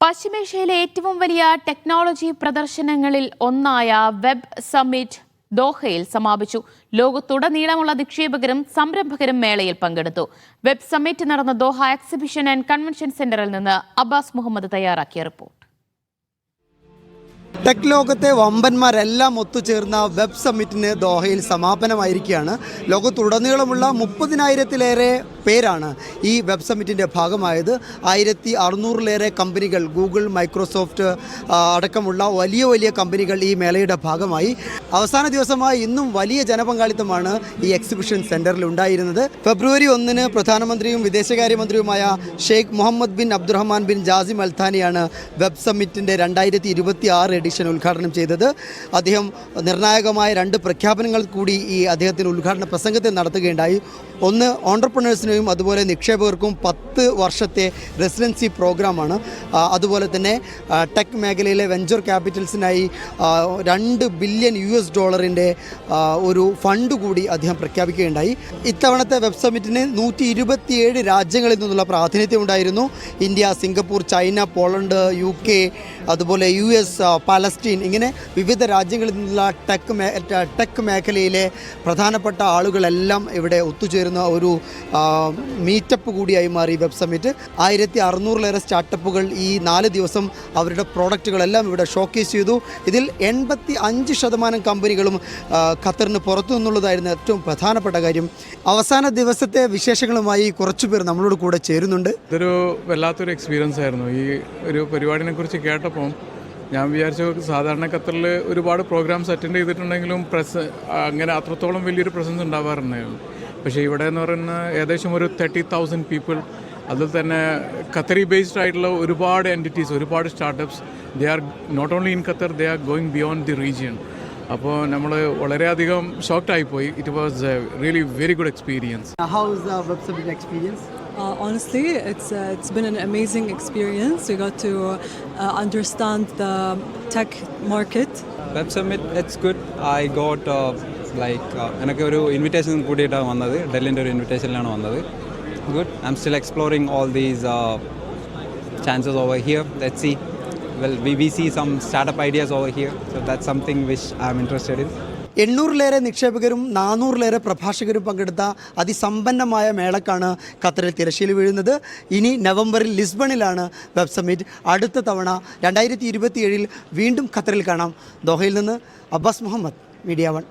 പശ്ചിമേഷ്യയിലെ ഏറ്റവും വലിയ ടെക്നോളജി പ്രദർശനങ്ങളിൽ ഒന്നായ വെബ് സമ്മിറ്റ് ദോഹയിൽ സമാപിച്ചു. ലോകത്തുടനീളമുള്ള നിക്ഷേപകരും സംരംഭകരും മേളയിൽ പങ്കെടുത്തു. വെബ് സമ്മിറ്റ് നടന്ന ദോഹ എക്സിബിഷൻ ആൻഡ് കൺവെൻഷൻ സെന്ററിൽ നിന്ന് അബ്ബാസ് മുഹമ്മദ് തയ്യാറാക്കിയ റിപ്പോർട്ട്. ടെക് ലോകത്തെ വമ്പന്മാരെല്ലാം ഒത്തുചേർന്ന വെബ് സമ്മിറ്റിന് ദോഹയിൽ സമാപനമായിരിക്കുകയാണ്. ലോകത്തുടനീളമുള്ള 30,000-ലേറെ പേരാണ് ഈ വെബ് സമ്മിറ്റിൻ്റെ ഭാഗമായത്. 1600-ലേറെ കമ്പനികൾ, ഗൂഗിൾ, മൈക്രോസോഫ്റ്റ് അടക്കമുള്ള വലിയ വലിയ കമ്പനികൾ ഈ മേളയുടെ ഭാഗമായി. അവസാന ദിവസമായി ഇന്നും വലിയ ജനപങ്കാളിത്തമാണ് ഈ എക്സിബിഷൻ സെൻറ്ററിൽ ഉണ്ടായിരുന്നത്. ഫെബ്രുവരി 1-ന് പ്രധാനമന്ത്രിയും വിദേശകാര്യമന്ത്രിയുമായ Sheikh Mohammed bin Abdulrahman bin Jassim Al താനിയാണ് വെബ് സമ്മിറ്റിൻ്റെ 2026 എഡിഷൻ ഉദ്ഘാടനം ചെയ്തത്. അദ്ദേഹം നിർണായകമായ 2 പ്രഖ്യാപനങ്ങൾ കൂടി ഈ അദ്ദേഹത്തിൻ്റെ ഉദ്ഘാടന പ്രസംഗത്തിൽ നടത്തുകയുണ്ടായി. ഒന്ന്, ഓൺട്രപ്രണേഴ്സിനെയും അതുപോലെ നിക്ഷേപകർക്കും 10 വർഷത്തെ റെസിഡൻസി പ്രോഗ്രാമാണ്. അതുപോലെ തന്നെ ടെക് മേഖലയിലെ വെഞ്ചർ ക്യാപിറ്റൽസിനായി $2 ബില്യൺ ഒരു ഫണ്ട് കൂടി അദ്ദേഹം പ്രഖ്യാപിക്കുകയുണ്ടായി. ഇത്തവണത്തെ വെബ് സമ്മിറ്റിന് 127 രാജ്യങ്ങളിൽ നിന്നുള്ള പ്രാതിനിധ്യം ഉണ്ടായിരുന്നു. India, Singapore, China, Poland, UK, അതുപോലെ US, പാലസ്തീൻ, ഇങ്ങനെ വിവിധ രാജ്യങ്ങളിൽ നിന്നുള്ള ടെക് മേഖലയിലെ പ്രധാനപ്പെട്ട ആളുകളെല്ലാം ഇവിടെ ഒത്തുചേരുന്ന ഒരു മീറ്റപ്പ് കൂടിയായി മാറി വെബ് സമ്മിറ്റ്. 1600-ലേറെ സ്റ്റാർട്ടപ്പുകൾ ഈ 4 ദിവസം അവരുടെ പ്രോഡക്റ്റുകളെല്ലാം ഇവിടെ ഷോക്കേസ് ചെയ്തു. ഇതിൽ 85% കമ്പനികളും ഖത്തറിന് പുറത്തു നിന്നുള്ളതായിരുന്നു ഏറ്റവും പ്രധാനപ്പെട്ട കാര്യം. അവസാന ദിവസത്തെ വിശേഷങ്ങളുമായി കുറച്ചുപേർ നമ്മളോട് കൂടെ ചേരുന്നുണ്ട്. ഇതൊരു വല്ലാത്തൊരു എക്സ്പീരിയൻസ് ആയിരുന്നു. ഈ ഒരു പരിപാടിനെ കുറിച്ച് കേട്ടപ്പോൾ ഞാൻ വിചാരിച്ചു, സാധാരണ ഖത്തറിൽ ഒരുപാട് പ്രോഗ്രാംസ് അറ്റൻഡ് ചെയ്തിട്ടുണ്ടെങ്കിലും അങ്ങനെ അത്രത്തോളം വലിയൊരു പ്രസൻസ് ഉണ്ടാവാറുണ്ടായിരുന്നു. പക്ഷേ ഇവിടെ എന്ന് പറയുന്ന ഏകദേശം ഒരു 30,000 പീപ്പിൾ, അതിൽ തന്നെ ഖത്തറി ബേസ്ഡ് ആയിട്ടുള്ള ഒരുപാട് എൻറ്റിറ്റീസ്, ഒരുപാട് startups, they are not only in Qatar, they are going beyond the region. അപ്പോൾ നമ്മൾ വളരെയധികം ഷോക്ക്ഡ് ആയിപ്പോയി. It was a really very good experience. How is the web summit experience? Honestly, it's been an amazing experience. We got to understand the tech market. Web Summit, it's good. I got എനിക്ക് ഒരു invitation കൂടിയിട്ടാണ് വന്നത്. ഡെല്ലിൻ്റെ ഒരു ഇൻവിറ്റേഷനിലാണ് വന്നത്. Good. I'm still exploring all these chances over here. Let's see. Well, we see some startup ideas over here. So that's something which I'm interested in. 800-ലേറെ നിക്ഷേപകരും 400-ലേറെ പ്രഭാഷകരും പങ്കെടുത്ത അതിസമ്പന്നമായ മേളക്കാണ് ഖത്തറിൽ തിരശ്ശീല വീഴുന്നത്. ഇനി നവംബറിൽ ലിസ്ബണിലാണ് വെബ് സമ്മിറ്റ്. അടുത്ത തവണ 2027 വീണ്ടും ഖത്തറിൽ കാണാം. ദോഹയിൽ നിന്ന് അബ്ബാസ് മുഹമ്മദ്, മീഡിയ 1.